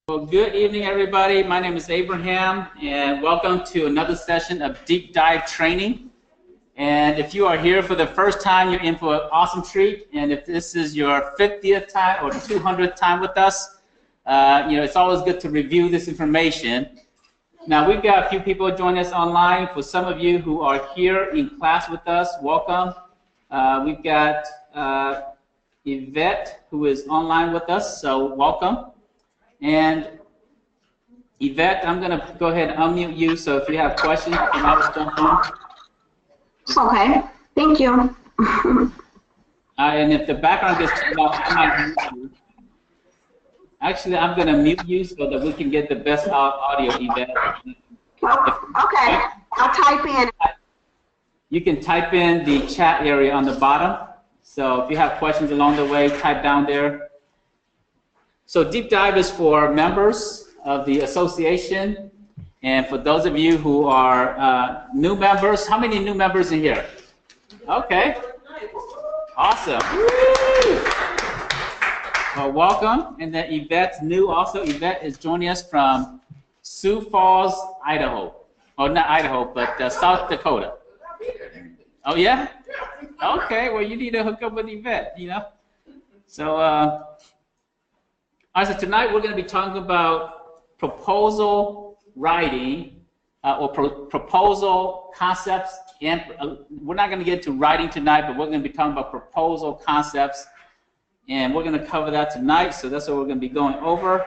Well, good evening, everybody. My name is Abraham, and welcome to another session of Deep Dive Training. And if you are here for the first time, you're in for an awesome treat. And if this is your 50th time or 200th time with us, it's always good to review this information. Now, we've got a few people joining us online. For some of you who are here in class with us, welcome. We've got Yvette, who is online with us, so welcome. And Yvette, I'm going to go ahead and unmute you, so if you have questions, you can always jump in. Okay, thank you. And if the background gets turned off, I might mute you. Actually, I'm going to mute you so that we can get the best audio, Yvette. Okay, I'll type in. You can type in the chat area on the bottom. So if you have questions along the way, type down there. So Deep Dive is for members of the association, and for those of you who are new members, how many new members in here? Okay, awesome. Well, welcome, and then Yvette's new also. Yvette is joining us from Sioux Falls, Idaho. Oh, not Idaho, but South Dakota. Oh, yeah? Okay, well, you need to hook up with Yvette, So, so tonight we're going to be talking about proposal writing or proposal concepts. And we're not going to get to writing tonight, but we're going to be talking about proposal concepts. And we're going to cover that tonight, so that's what we're going to be going over.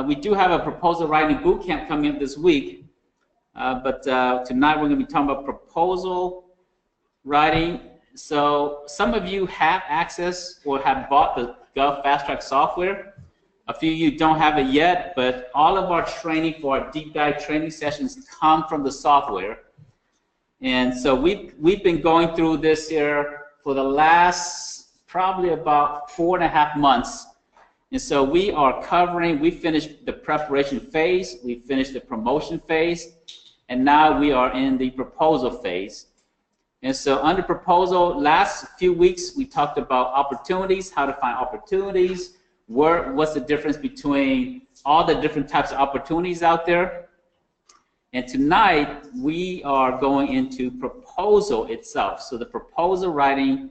We do have a proposal writing bootcamp coming up this week, but tonight we're going to be talking about proposal writing. So some of you have access or have bought the Gov Fast Track software. A few of you don't have it yet, but all of our training for our deep dive training sessions come from the software. And so we've been going through this here for the last probably about 4.5 months. And so we finished the preparation phase, we finished the promotion phase, and now we are in the proposal phase. And so under proposal, last few weeks we talked about opportunities, how to find opportunities, what's the difference between all the different types of opportunities out there. And tonight we are going into proposal itself. So the proposal writing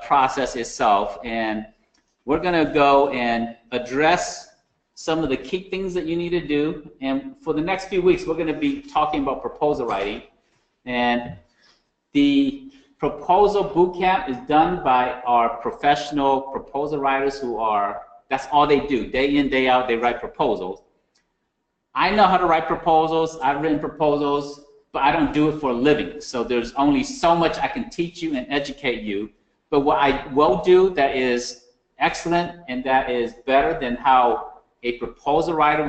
process itself, and we're going to go and address some of the key things that you need to do. And for the next few weeks, we're going to be talking about proposal writing. And the proposal bootcamp is done by our professional proposal writers that's all they do. Day in, day out, they write proposals. I know how to write proposals. I've written proposals, but I don't do it for a living. So there's only so much I can teach you and educate you. But what I will do that is excellent and that is better than how a proposal writer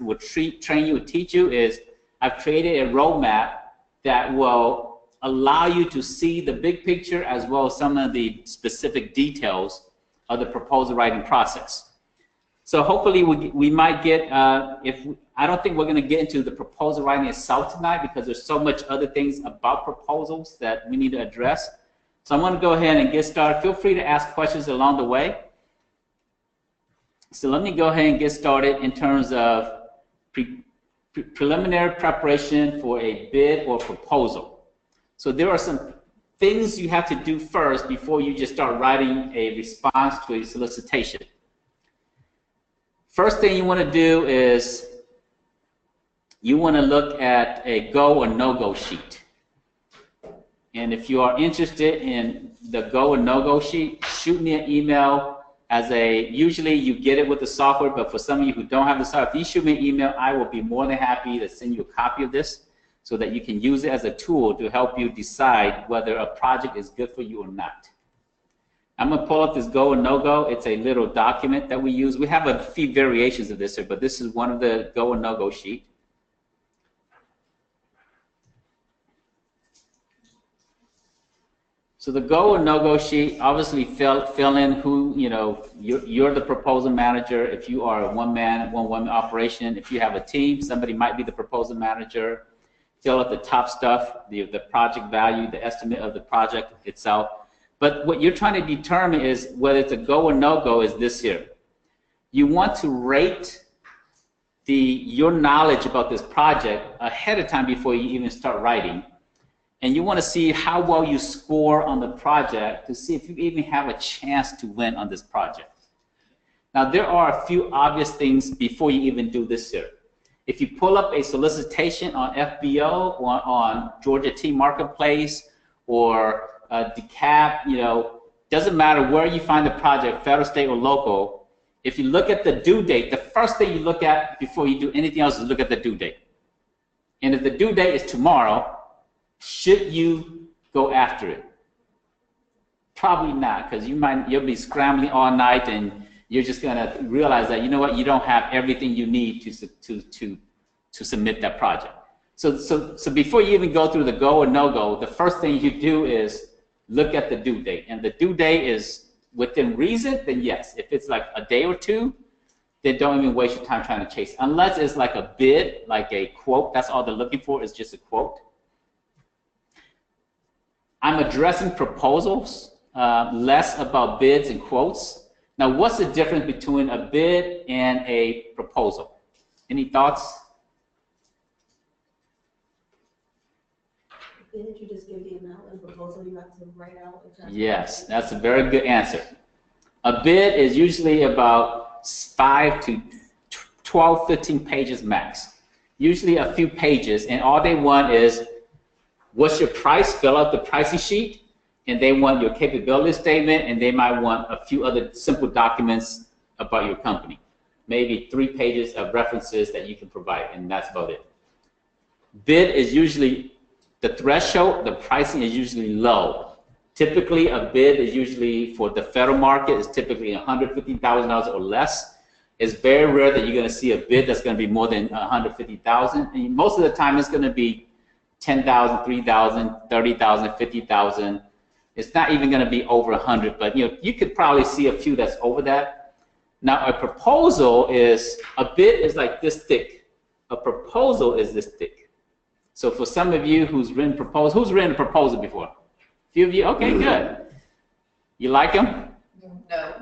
would train you and teach you is I've created a roadmap that will allow you to see the big picture as well as some of the specific details of the proposal writing process. So hopefully we might get, I don't think we're going to get into the proposal writing itself tonight because there's so much other things about proposals that we need to address. So I'm going to go ahead and get started. Feel free to ask questions along the way. So let me go ahead and get started in terms of preliminary preparation for a bid or proposal. So there are some things you have to do first before you just start writing a response to a solicitation. First thing you want to do is you want to look at a go or no-go sheet. And if you are interested in the go or no-go sheet, shoot me an email usually you get it with the software, but for some of you who don't have the software, if you shoot me an email, I will be more than happy to send you a copy of this so that you can use it as a tool to help you decide whether a project is good for you or not. I'm going to pull up this go or no-go. It's a little document that we use. We have a few variations of this, but this is one of the go or no-go sheet. So the go or no-go sheet, obviously fill in who, you're the proposal manager. If you are a one-man, one-woman operation, if you have a team, somebody might be the proposal manager. Fill out the top stuff, the project value, the estimate of the project itself. But what you're trying to determine is whether it's a go or no-go is this here. You want to rate your knowledge about this project ahead of time before you even start writing. And you want to see how well you score on the project to see if you even have a chance to win on this project. Now, there are a few obvious things before you even do this here. If you pull up a solicitation on FBO or on Georgia T Marketplace or DeKalb, you know, doesn't matter where you find the project, federal, state, or local. If you look at the due date, the first thing you look at before you do anything else is look at the due date. And if the due date is tomorrow, should you go after it? Probably not, because you'll be scrambling all night and you're just gonna realize that, you know what, you don't have everything you need to submit that project. So before you even go through the go or no go, the first thing you do is look at the due date. And the due date is within reason, then yes. If it's like a day or two, then don't even waste your time trying to chase. Unless it's like a bid, like a quote, that's all they're looking for is just a quote. I'm addressing proposals, less about bids and quotes. Now, what's the difference between a bid and a proposal? Any thoughts? Didn't you just give the amount and proposal you have to write out? Yes, that's a very good answer. A bid is usually about 5 to 12, 15 pages max. Usually a few pages, and all they want is, what's your price? Fill out the pricing sheet. And they want your capability statement, and they might want a few other simple documents about your company. Maybe 3 pages of references that you can provide, and that's about it. Bid is usually the threshold, the pricing is usually low. Typically, a bid is usually for the federal market is typically $150,000 or less. It's very rare that you're going to see a bid that's going to be more than $150,000. And most of the time, it's going to be $10,000, $3,000, $30,000, $50,000. It's not even going to be over 100, but you know, you could probably see a few that's over that. Now, a proposal is, a bid is like this thick. A proposal is this thick. So for some of you who's written proposal, who's written a proposal before? A few of you? Okay, good. You like them? No.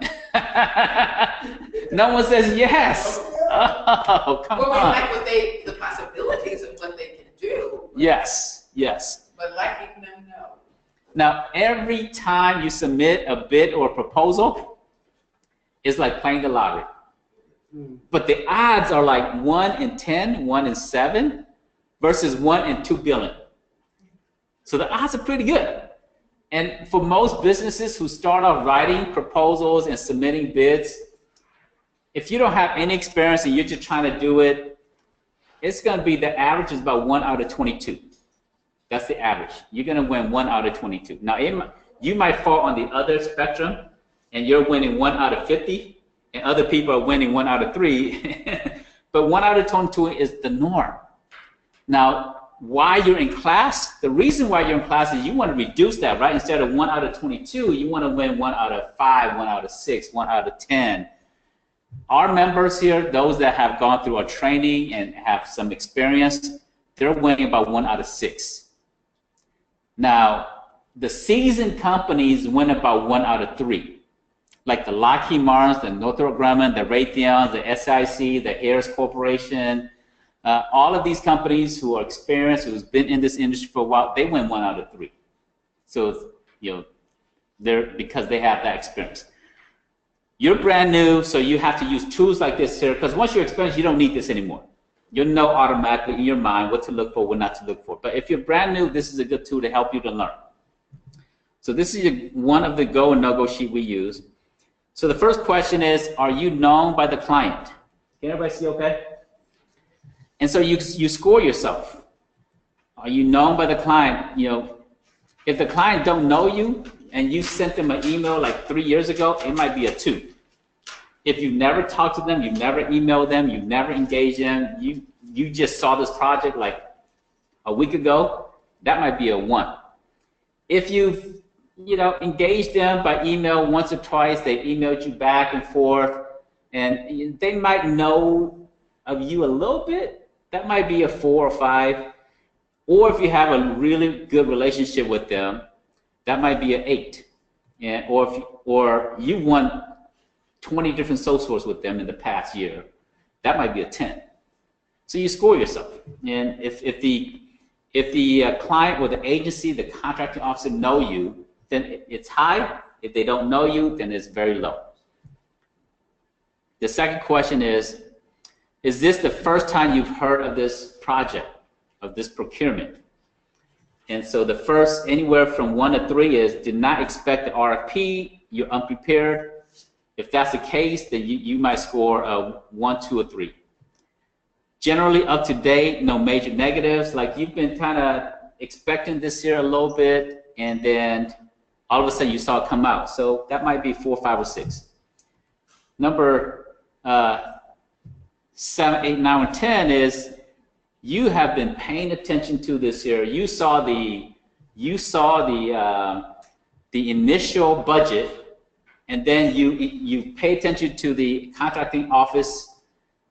No one says yes. Oh, come well, we on. like the possibilities of what they can do. Yes, yes. But liking them, no. Now, every time you submit a bid or a proposal, it's like playing the lottery. But the odds are like 1 in 10, 1 in 7, versus 1 in 2 billion. So the odds are pretty good. And for most businesses who start off writing proposals and submitting bids, if you don't have any experience and you're just trying to do it, it's going to be, the average is about 1 out of 22. That's the average. You're going to win 1 out of 22. Now, you might fall on the other spectrum, and you're winning 1 out of 50, and other people are winning 1 out of 3. But 1 out of 22 is the norm. Now, why you're in class, the reason why you're in class is you want to reduce that, right? Instead of 1 out of 22, you want to win 1 out of 5, 1 out of 6, 1 out of 10. Our members here, those that have gone through our training and have some experience, they're winning about 1 out of 6. Now, the seasoned companies win about 1 out of 3. Like the Lockheed Martins, the Northrop Grumman, the Raytheons, the SIC, the Ayers Corporation, all of these companies who are experienced, who's been in this industry for a while, they win 1 out of 3. So, you know, they're, because they have that experience. You're brand new, so you have to use tools like this here, because once you're experienced, you don't need this anymore. You'll know automatically in your mind what to look for, what not to look for. But if you're brand new, this is a good tool to help you to learn. So this is one of the go and no-go sheet we use. So the first question is, are you known by the client? Can everybody see okay? And so you score yourself. Are you known by the client? You know, if the client don't know you and you sent them an email like 3 years ago, it might be a 2. If you never talked to them, you never emailed them, you never engaged them, you just saw this project like a week ago, that might be a 1. If you've engaged them by email once or twice, they emailed you back and forth, and they might know of you a little bit, that might be a 4 or 5. Or if you have a really good relationship with them, that might be an 8. And or you won 20 different sole sources with them in the past year, that might be a 10. So you score yourself. And if the client or the agency, the contracting officer know you, then it's high. If they don't know you, then it's very low. The second question is this the first time you've heard of this project, of this procurement? And so the first, anywhere from 1 to 3 is, did not expect the RFP, you're unprepared. If that's the case, then you might score a 1, 2, or 3. Generally up to date, no major negatives. Like you've been kind of expecting this year a little bit, and then all of a sudden you saw it come out. So that might be 4, 5, or 6. Number 7, 8, 9, or 10 is you have been paying attention to this year. You saw the initial budget, and then you pay attention to the contracting office,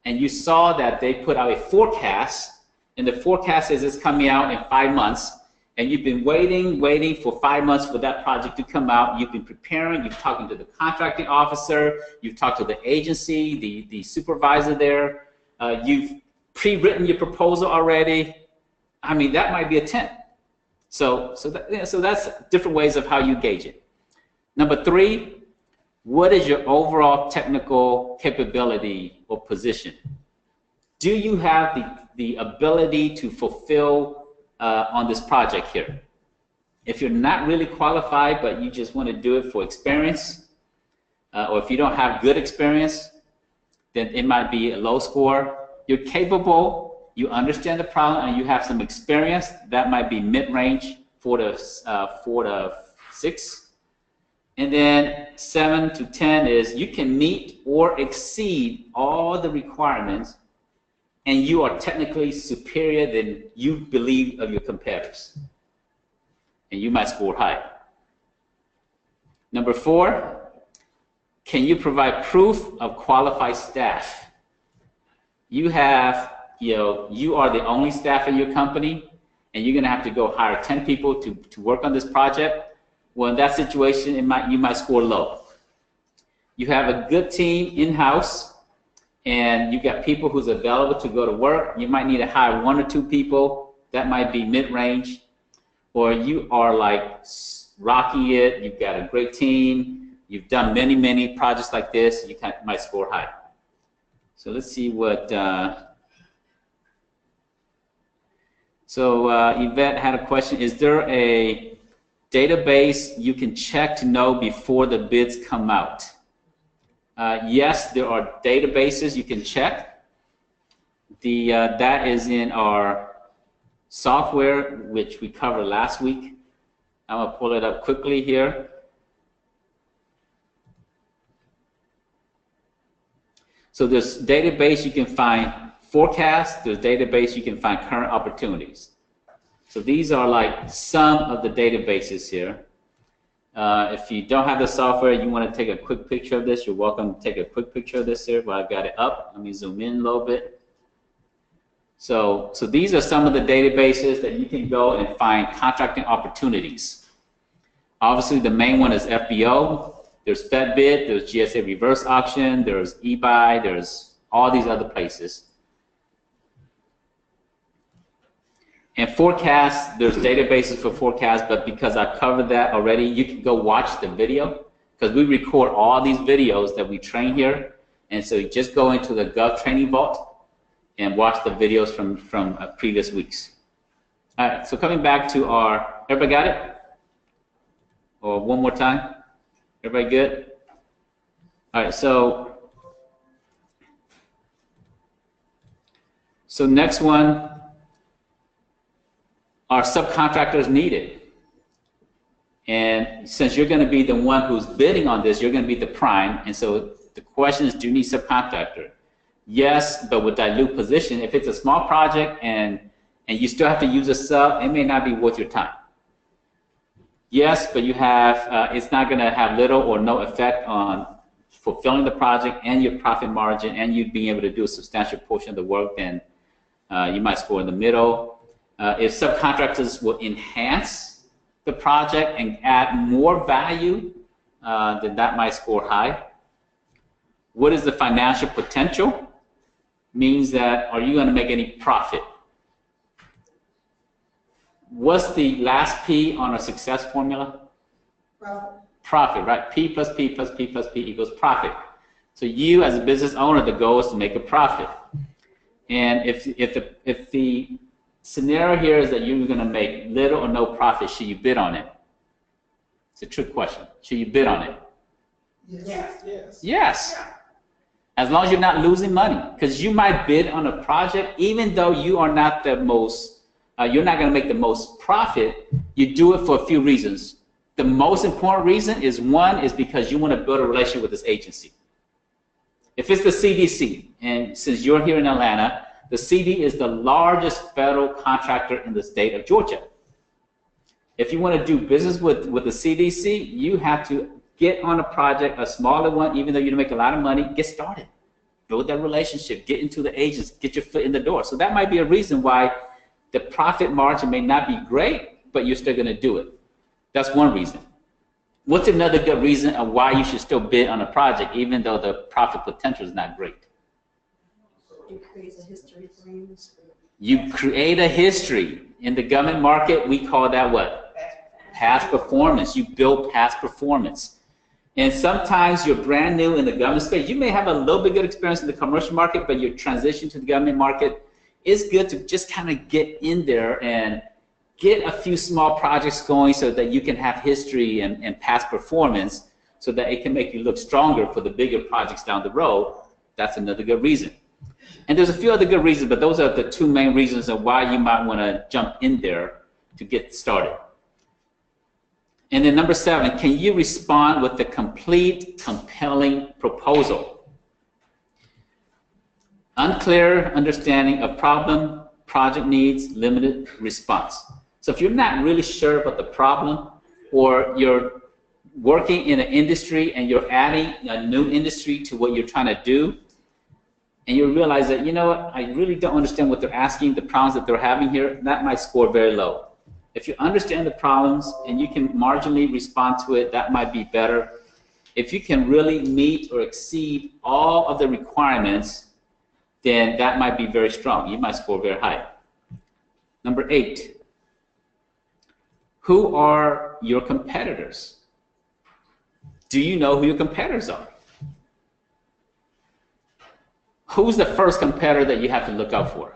and you saw that they put out a forecast, and the forecast is it's coming out in 5 months, and you've been waiting for 5 months for that project to come out. You've been preparing, you've talked to the contracting officer, you've talked to the agency, the supervisor there, you've pre-written your proposal already. I mean, that might be a 10. So that's different ways of how you gauge it. Number 3, what is your overall technical capability or position? Do you have the ability to fulfill on this project here? If you're not really qualified, but you just want to do it for experience, or if you don't have good experience, then it might be a low score. You're capable, you understand the problem, and you have some experience. That might be mid-range, 4 to 6. And then 7 to 10 is you can meet or exceed all the requirements, and you are technically superior than you believe of your competitors. And you might score high. Number 4, can you provide proof of qualified staff? You have, you are the only staff in your company, and you're going to have to go hire 10 people to work on this project. Well, in that situation, you might score low. You have a good team in-house, and you got people who's available to go to work. You might need to hire 1 or 2 people. That might be mid-range. Or you are like rocking it. You've got a great team. You've done many, many projects like this. You might score high. So let's see what. Yvette had a question. Is there a database you can check to know before the bids come out? Yes, there are databases you can check. That is in our software, which we covered last week. I'm going to pull it up quickly here. So there's database you can find forecasts, there's database you can find current opportunities. So these are like some of the databases here. If you don't have the software, you want to take a quick picture of this, you're welcome to take a quick picture of this here, but I've got it up. Let me zoom in a little bit. So these are some of the databases that you can go and find contracting opportunities. Obviously, the main one is FBO. There's FedBid, there's GSA reverse auction, there's eBuy, there's all these other places. And forecasts, there's databases for forecasts, but because I've covered that already, you can go watch the video, because we record all these videos that we train here. And so you just go into the Gov Training Vault and watch the videos from previous weeks. All right, so coming back to our, everybody got it? Or one more time? Everybody good? All right, so next one, are subcontractors needed? And since you're going to be the one who's bidding on this, you're going to be the prime, and so the question is, do you need subcontractor? Yes, but with dilute position, if it's a small project and you still have to use a sub, it may not be worth your time. Yes, but you have, it's not going to have little or no effect on fulfilling the project and your profit margin and you being able to do a substantial portion of the work, then you might score in the middle. If subcontractors will enhance the project and add more value, then that might score high. What is the financial potential? means that are you going to make any profit? What's the last P on a success formula? Profit. Profit, right? P plus P plus P plus P equals profit. So you as a business owner, the goal is to make a profit. And if the scenario here is that you're going to make little or no profit, should you bid on it? It's a trick question. Should you bid on it? Yes. Yes. Yes. As long as you're not losing money. Because you might bid on a project, even though you are not the most, you're not going to make the most profit, you do it for a few reasons. The most important reason is, one, is because you want to build a relationship with this agency. If it's the CDC, and since you're here in Atlanta, the CD is the largest federal contractor in the state of Georgia. If you want to do business with the CDC, you have to get on a project, a smaller one, even though you don't make a lot of money, get started. Build that relationship, get into the agents, get your foot in the door. So that might be a reason why the profit margin may not be great, but you're still going to do it. That's one reason. What's another good reason of why you should still bid on a project, even though the profit potential is not great? It creates a history for you. You create a history. In the government market, we call that what? Past performance. You build past performance. And sometimes you're brand new in the government space. You may have a little bit good experience in the commercial market, but your transition to the government market is good to just kind of get in there and get a few small projects going so that you can have history and past performance so that it can make you look stronger for the bigger projects down the road. That's another good reason. And there's a few other good reasons, but those are the two main reasons of why you might want to jump in there to get started. And then number 7, can you respond with a complete, compelling proposal? Unclear understanding of problem, project needs, limited response. So if you're not really sure about the problem, or you're working in an industry and you're adding a new industry to what you're trying to do, and you realize that, you know what, I really don't understand what they're asking, the problems that they're having here, that might score very low. If you understand the problems and you can marginally respond to it, that might be better. If you can really meet or exceed all of the requirements, then that might be very strong. You might score very high. Number 8, who are your competitors? Do you know who your competitors are? Who's the first competitor that you have to look out for?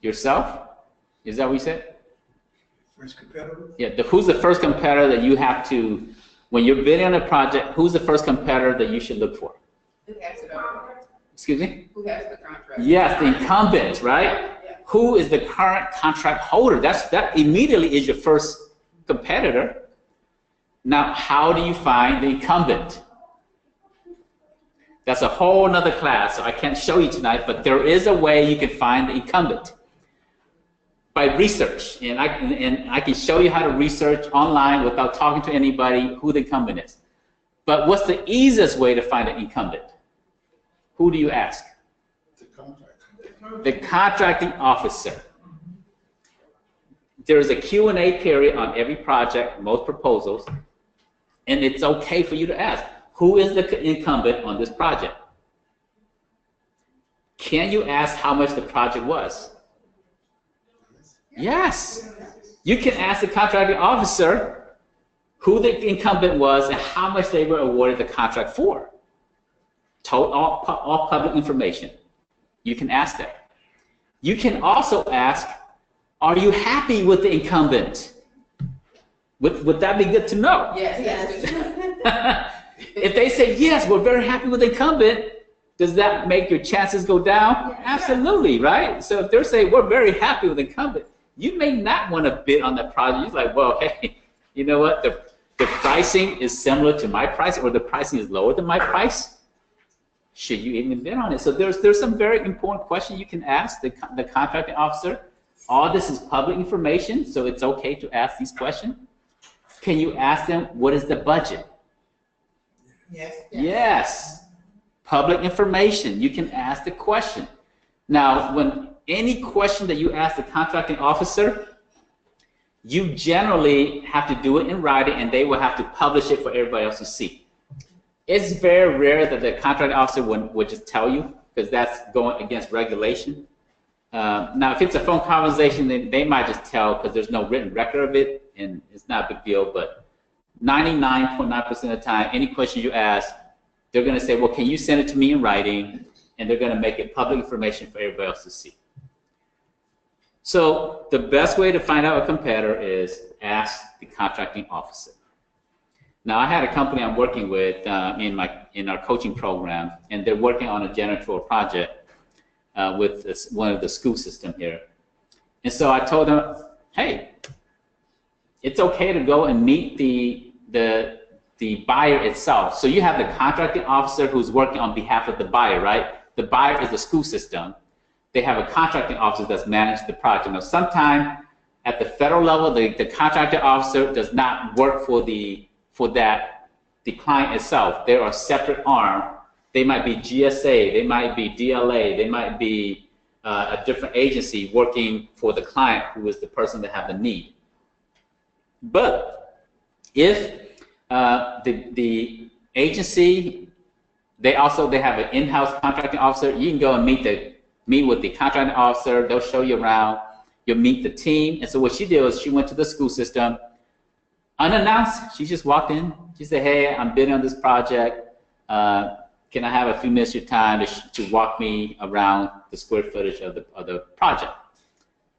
Yourself? Is that what you said? First competitor? Yeah, who's the first competitor that you have to, when you're bidding on a project, who's the first competitor that you should look for? Who has the contract? Excuse me? Who has the contract? Yes, the incumbent, right? Yeah. Who is the current contract holder? That immediately is your first competitor. Now, how do you find the incumbent? That's a whole nother class, so I can't show you tonight, but there is a way you can find the incumbent. By research, and I can show you how to research online without talking to anybody who the incumbent is. But what's the easiest way to find an incumbent? Who do you ask? The contract. The contracting officer. There's a Q&A period on every project, most proposals, and it's okay for you to ask, who is the incumbent on this project? Can you ask how much the project was? Yes. You can ask the contracting officer who the incumbent was and how much they were awarded the contract for. All public information. You can ask that. You can also ask, are you happy with the incumbent? Would that be good to know? Yes, Yes. If they say, yes, we're very happy with the incumbent, does that make your chances go down? Yes. Absolutely, right? So if they're saying, we're very happy with the incumbent, you may not want to bid on that project. You're like, well, hey, you know what? The pricing is similar to my price, or the pricing is lower than my price. Should you even bid on it? So there's some very important questions you can ask the contracting officer. All this is public information, so it's okay to ask these questions. Can you ask them, what is the budget? Yes. Yes. Public information. You can ask the question. Now, when any question that you ask the contracting officer, you generally have to do it in writing, and they will have to publish it for everybody else to see. It's very rare that the contracting officer would just tell you, because that's going against regulation. Now, if it's a phone conversation, then they might just tell because there's no written record of it, and it's not a big deal. But 99.9% of the time, any question you ask, they're going to say, well, can you send it to me in writing? And they're going to make it public information for everybody else to see. So the best way to find out a competitor is ask the contracting officer. Now, I had a company I'm working with in our coaching program, and they're working on a janitorial project with one of the school system here. And so I told them, hey, it's okay to go and meet the buyer itself. So you have the contracting officer who's working on behalf of the buyer, right? The buyer is the school system. They have a contracting officer that's managed the project. Now, sometimes at the federal level, the contracting officer does not work for the client itself. They're a separate arm. They might be GSA, they might be DLA, they might be a different agency working for the client who is the person that have the need. But if the agency, they have an in-house contracting officer, you can go and meet with the contracting officer. They'll show you around. You'll meet the team. And so what she did was she went to the school system, unannounced. She just walked in. She said, hey, I'm bidding on this project. Can I have a few minutes of your time to walk me around the square footage of the project?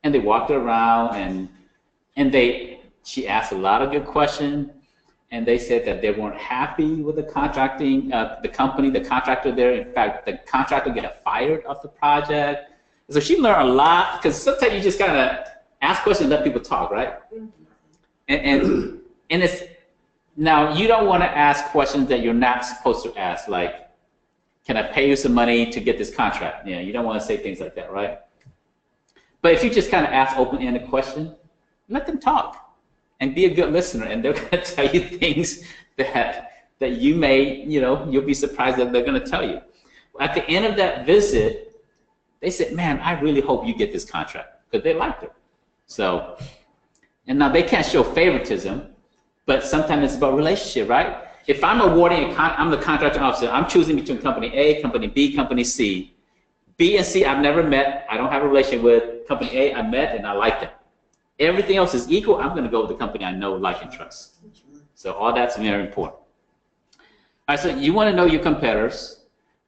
And they walked her around, and she asked a lot of good questions, and they said that they weren't happy with the contracting, the company, the contractor there. In fact, the contractor got fired off the project. So she learned a lot, because sometimes you just kind of ask questions and let people talk, right? And it's, now you don't want to ask questions that you're not supposed to ask, like, can I pay you some money to get this contract? Yeah, you don't want to say things like that, right? But if you just kind of ask open-ended questions, let them talk and be a good listener, and they're going to tell you things that you may, you'll be surprised that they're going to tell you. At the end of that visit, they said, man, I really hope you get this contract, because they liked her. So, and now they can't show favoritism, but sometimes it's about relationship, right? If I'm awarding I'm the contracting officer, I'm choosing between company A, company B, company C. B and C I've never met, I don't have a relationship with. Company A I met and I like them. Everything else is equal, I'm going to go with the company I know, like, and trust. So all that's very important. All right, so you want to know your competitors.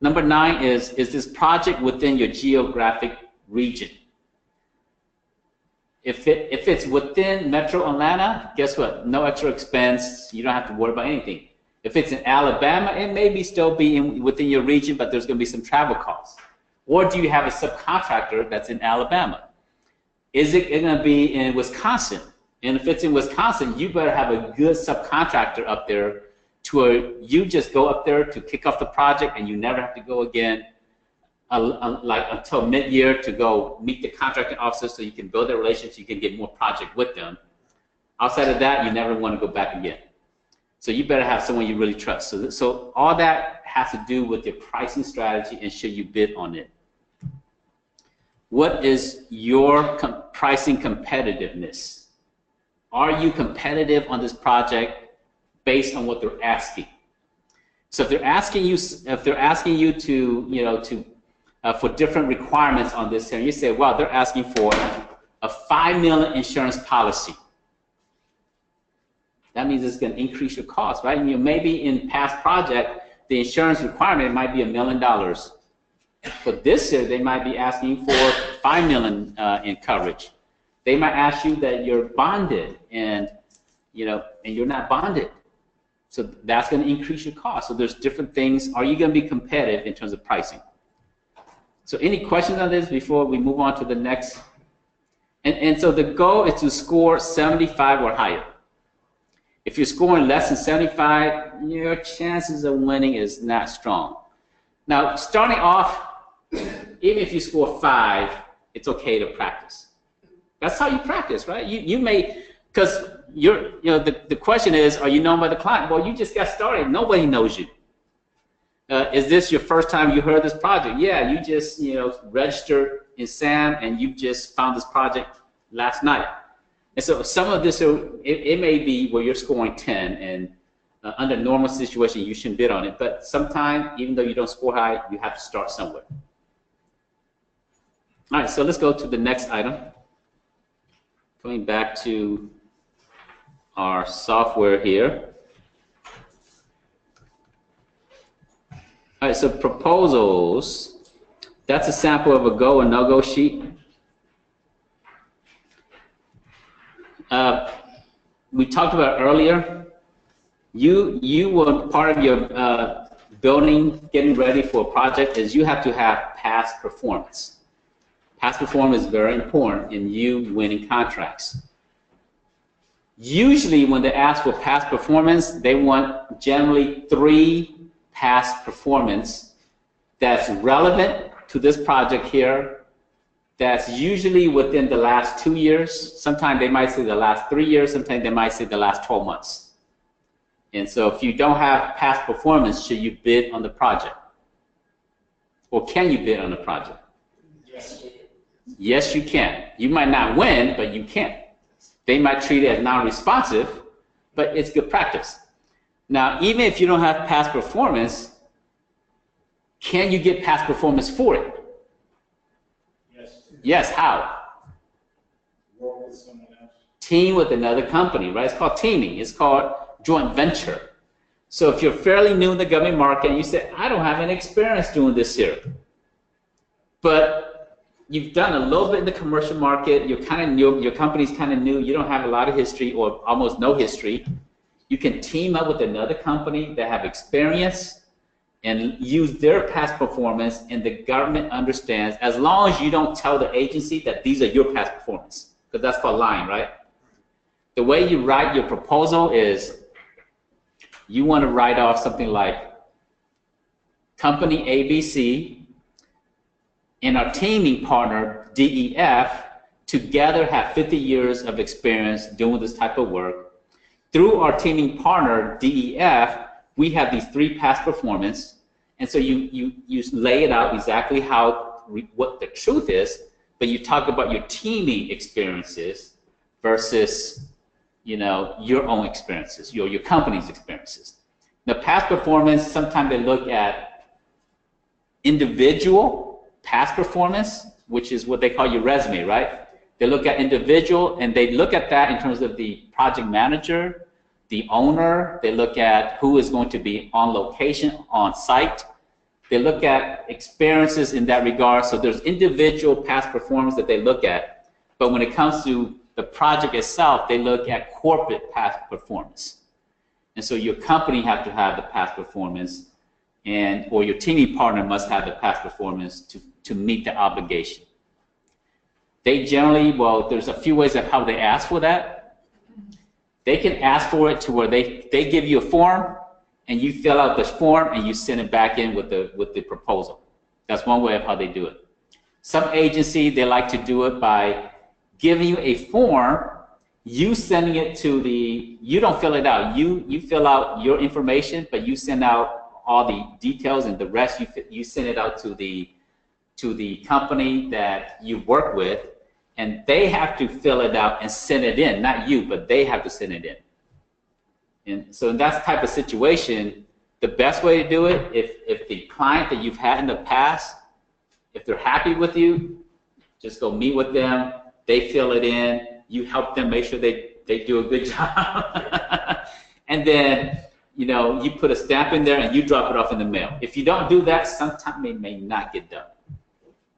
Number 9 is this project within your geographic region? If it's within Metro Atlanta, guess what? No extra expense. You don't have to worry about anything. If it's in Alabama, it may still be within your region, but there's going to be some travel costs. Or do you have a subcontractor that's in Alabama? Is it going to be in Wisconsin? And if it's in Wisconsin, you better have a good subcontractor up there to where you just go up there to kick off the project, and you never have to go again like until mid-year to go meet the contracting officer so you can build a relationship, you can get more project with them. Outside of that, you never want to go back again. So you better have someone you really trust. So all that has to do with your pricing strategy and should you bid on it. What is your pricing competitiveness? Are you competitive on this project based on what they're asking? So if they're asking you to for different requirements on this, and you say, well, they're asking for a $5 million insurance policy. That means it's going to increase your cost, right? And maybe in past project, the insurance requirement might be $1 million. But this year, they might be asking for $5 million in coverage. They might ask you that you're bonded, and you're not bonded. So that's going to increase your cost. So there's different things. Are you going to be competitive in terms of pricing? So any questions on this before we move on to the next? And so the goal is to score 75 or higher. If you're scoring less than 75, your chances of winning is not strong. Now, starting off, even if you score 5, it's okay to practice. That's how you practice, right? You may, because the question is, are you known by the client? Well, you just got started. Nobody knows you. Is this your first time you heard this project? Yeah, you just registered in SAM and you just found this project last night. And so some of this, it may be where you're scoring 10, and Under normal situation, you shouldn't bid on it. But sometimes, even though you don't score high, you have to start somewhere. All right, so let's go to the next item. Going back to our software here. All right, so proposals. That's a sample of a go and no-go sheet. We talked about earlier, you were part of your building, getting ready for a project is you have to have past performance. Past performance is very important in you winning contracts. Usually when they ask for past performance, they want generally 3 past performance that's relevant to this project here, that's usually within the last 2 years. Sometimes they might say the last 3 years, sometimes they might say the last 12 months. And so if you don't have past performance, should you bid on the project? Or can you bid on the project? Yes. Yes, you can. You might not win, but you can. They might treat it as non-responsive, but it's good practice. Now, even if you don't have past performance, can you get past performance for it? Yes. Yes, how? Work with someone else. Team with another company, right? It's called teaming. It's called joint venture. So if you're fairly new in the government market and you say, I don't have any experience doing this here, but you've done a little bit in the commercial market, you're kind of new, your company's kind of new, you don't have a lot of history or almost no history, you can team up with another company that have experience and use their past performance, and the government understands, as long as you don't tell the agency that these are your past performance, because that's called lying, right? The way you write your proposal is you want to write off something like company ABC and our teaming partner DEF together have 50 years of experience doing this type of work. Through our teaming partner DEF, we have these 3 past performance, and so you lay it out exactly what the truth is, but you talk about your teaming experiences versus your own experiences, your company's experiences. Now, past performance, sometimes they look at individual past performance, which is what they call your resume, right? They look at individual, and they look at that in terms of the project manager, the owner. They look at who is going to be on location, on site. They look at experiences in that regard. So there's individual past performance that they look at. But when it comes to the project itself, they look at corporate past performance. And so your company has to have the past performance, or your teaming partner must have the past performance to meet the obligation. They generally, well, there's a few ways of how they ask for that. They can ask for it to where they give you a form, and you fill out this form and you send it back in with the proposal. That's one way of how they do it. Some agency, they like to do it by giving you a form, you sending it to you don't fill it out. You fill out your information, but you send out all the details, and the rest you send it out to the company that you work with, and they have to fill it out and send it in, not you, but they have to send it in. And so in that type of situation, the best way to do it, if the client that you've had in the past, if they're happy with you, just go meet with them, they fill it in, you help them make sure they do a good job, and then you put a stamp in there and you drop it off in the mail. If you don't do that, sometimes it may not get done.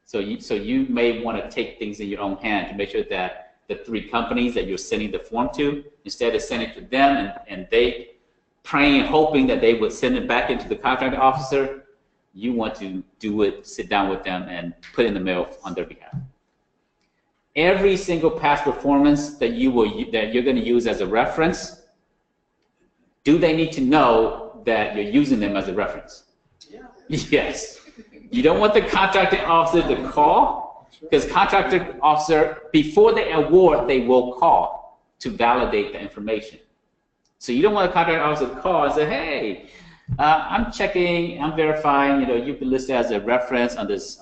So you may want to take things in your own hand to make sure that the 3 companies that you're sending the form to, instead of sending it to them and they praying and hoping that they would send it back into the contracting officer, you want to do it, sit down with them and put it in the mail on their behalf. Every single past performance that you're going to use as a reference, do they need to know that you're using them as a reference? Yeah. Yes. You don't want the contracting officer to call, because contracting officer, before they award, they will call to validate the information. So you don't want the contracting officer to call and say, hey, I'm checking, I'm verifying, you've been listed as a reference on this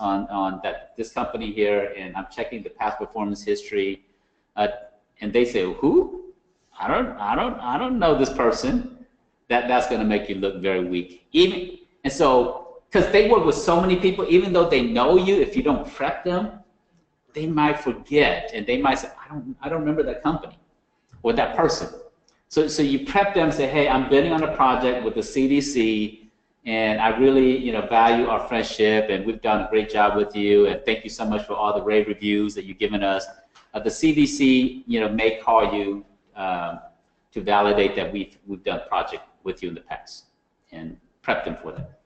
this company here, and I'm checking the past performance history, and they say, who? I don't know this person. that's going to make you look very weak. And so, because they work with so many people, even though they know you, if you don't prep them, they might forget, and they might say, I don't remember that company or that person. So you prep them, say, hey, I'm bidding on a project with the CDC, and I really, value our friendship, and we've done a great job with you, and thank you so much for all the rave reviews that you've given us. The CDC, may call you to validate that we've done a project with you in the past, and prep them for that.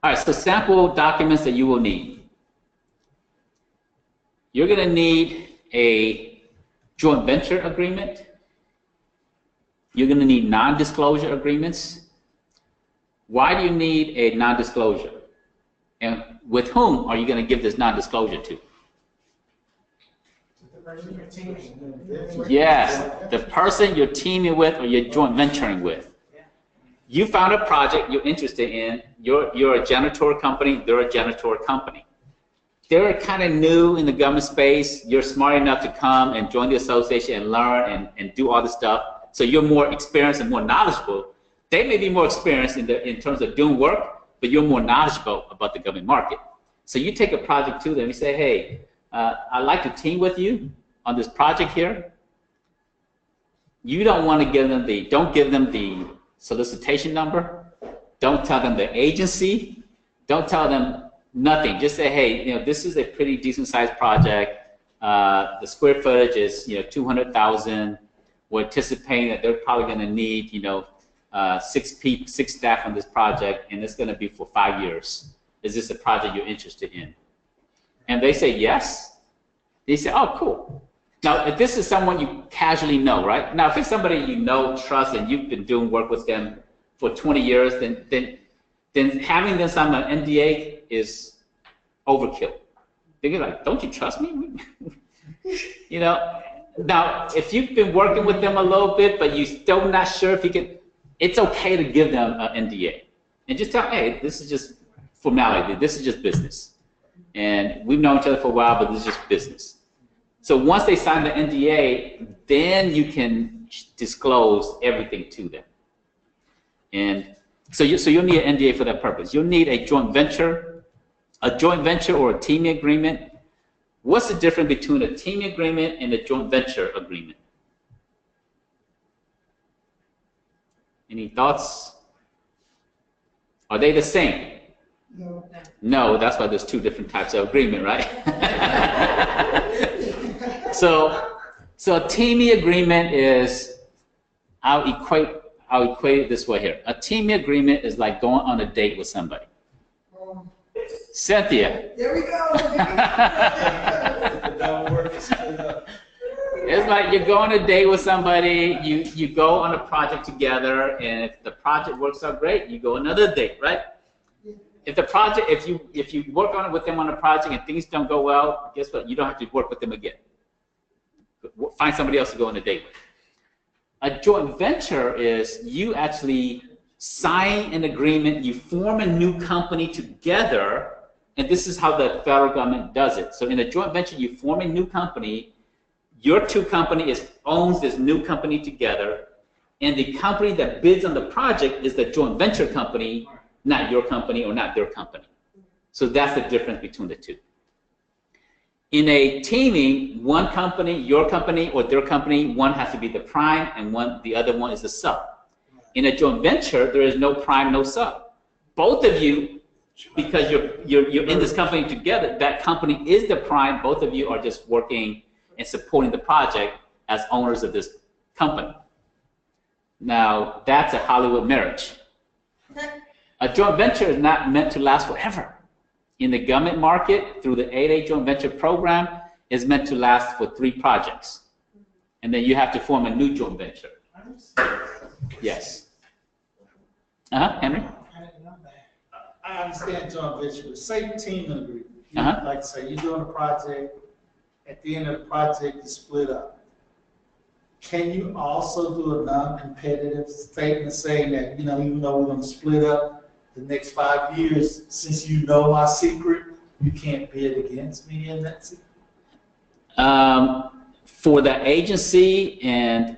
All right, so sample documents that you will need. You're going to need a joint venture agreement. You're going to need non-disclosure agreements. Why do you need a non-disclosure? And with whom are you going to give this non-disclosure to? Yes, the person you're teaming with or you're joint venturing with. You found a project you're interested in. You're a janitor company. They're a janitor company. They're kind of new in the government space. You're smart enough to come and join the association and learn and do all this stuff. So you're more experienced and more knowledgeable. They may be more experienced in terms of doing work, but you're more knowledgeable about the government market. So you take a project to them and say, hey, I'd like to team with you on this project here. You don't want to don't give them the solicitation number. Don't tell them the agency. Don't tell them nothing. Just say, hey, this is a pretty decent sized project. The square footage is, 200,000. We're anticipating that they're probably going to need, 6 staff on this project, and it's going to be for 5 years. Is this a project you're interested in? And they say yes. They say, oh, cool. Now, if this is someone you casually know, right? Now, if it's somebody you know, trust, and you've been doing work with them for 20 years, then having them sign an NDA is overkill. They're like, don't you trust me? Now, if you've been working with them a little bit, but you're still not sure if you can, it's okay to give them an NDA. And just tell, hey, this is just formality. This is just business. And we've known each other for a while, but this is just business. So once they sign the NDA, then you can disclose everything to them. And so you'll need an NDA for that purpose. You'll need a joint venture or a teaming agreement. What's the difference between a teaming agreement and a joint venture agreement? Any thoughts? Are they the same? No. No, that's why there's 2 different types of agreement, right? So a teaming agreement is, I'll equate it this way here. A teaming agreement is like going on a date with somebody. Cynthia. There we go. It's like you're going on a date with somebody, you go on a project together, and if the project works out great, you go another date, right? If you work on it with them on a project and things don't go well, guess what? You don't have to work with them again. Find somebody else to go on a date with. A joint venture is you actually sign an agreement, you form a new company together, and this is how the federal government does it. So in a joint venture, you form a new company, your 2 companies owns this new company together, and the company that bids on the project is the joint venture company, not your company or not their company. So that's the difference between the 2. In a teaming, one company, your company or their company, one has to be the prime and the other one is the sub. In a joint venture, there is no prime, no sub. Both of you, because you're in this company together, that company is the prime. Both of you are just working and supporting the project as owners of this company. Now, that's a Hollywood marriage. A joint venture is not meant to last forever. In the government market, through the 8A joint venture program, is meant to last for 3 projects. And then you have to form a new joint venture. Yes. Henry? I understand joint venture, but say team agreement. Uh-huh. Like say you're doing a project, at the end of the project you split up. Can you also do a non-competitive statement saying that, even though we're going to split up the next 5 years, since you know my secret, you can't bid against me in that secret? For the agency and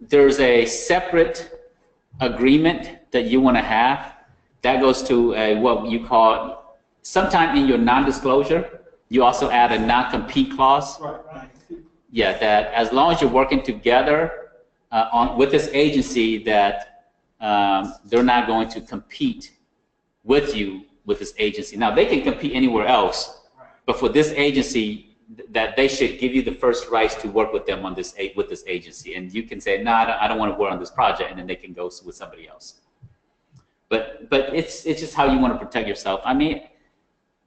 there's a separate agreement that you want to have that goes to what you call, sometime in your non-disclosure, you also add a non-compete clause. Right. Yeah, that as long as you're working together with this agency, that they're not going to compete with you with this agency. Now, they can compete anywhere else, but for this agency, that they should give you the first rights to work with them on this with this agency, and you can say, no, I don't want to work on this project, and then they can go with somebody else. But it's just how you want to protect yourself. I mean,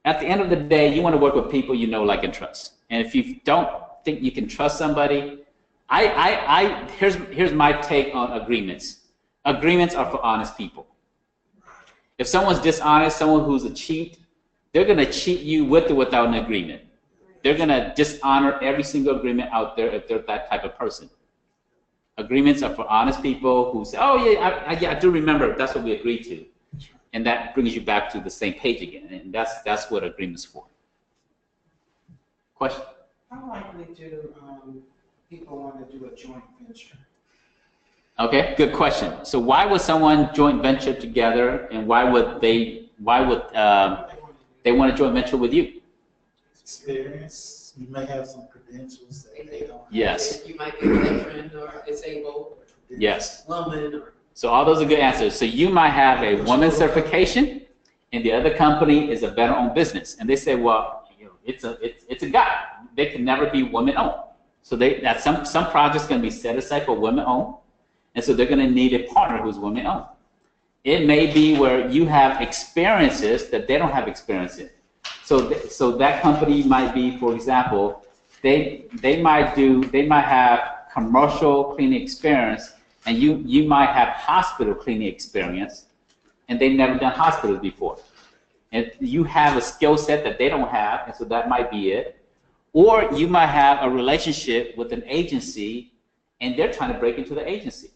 at the end of the day, you want to work with people you know, like, and trust. And if you don't think you can trust somebody, here's my take on agreements. Agreements are for honest people. If someone's dishonest, someone who's a cheat, they're going to cheat you with or without an agreement. They're going to dishonor every single agreement out there if they're that type of person. Agreements are for honest people who say, oh, yeah, I do remember. That's what we agreed to. And that brings you back to the same page again. And that's what agreement's for. Question? How likely do people want to do a joint venture? Okay, good question. So why would someone joint venture together, and why would they want to joint venture with you? Experience. You may have some credentials that they don't have. Yes. You might be a veteran or disabled. Yes. Woman. Or So all those are good answers. So you might have a woman certification, and the other company is a veteran-owned business, and they say, well, it's a guy. They can never be women-owned. So that some projects can be set aside for women-owned, and so they're going to need a partner who's women-owned. It may be where you have experiences that they don't have experience in. So that company might be, for example, they might have commercial cleaning experience, and you might have hospital cleaning experience, and they've never done hospitals before. And you have a skill set that they don't have, and so that might be it. Or you might have a relationship with an agency, and they're trying to break into the agency.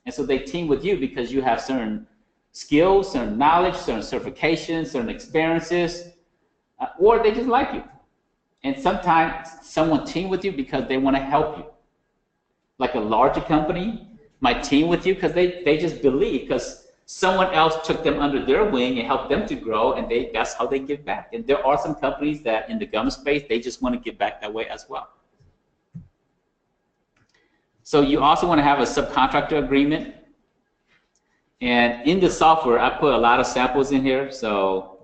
And so they team with you because you have certain skills, certain knowledge, certain certifications, certain experiences, or they just like you. And sometimes someone team with you because they want to help you. Like a larger company might team with you because they just believe, because someone else took them under their wing and helped them to grow, and that's how they give back. And there are some companies that in the government space, they just want to give back that way as well. So you also want to have a subcontractor agreement. And in the software, I put a lot of samples in here. So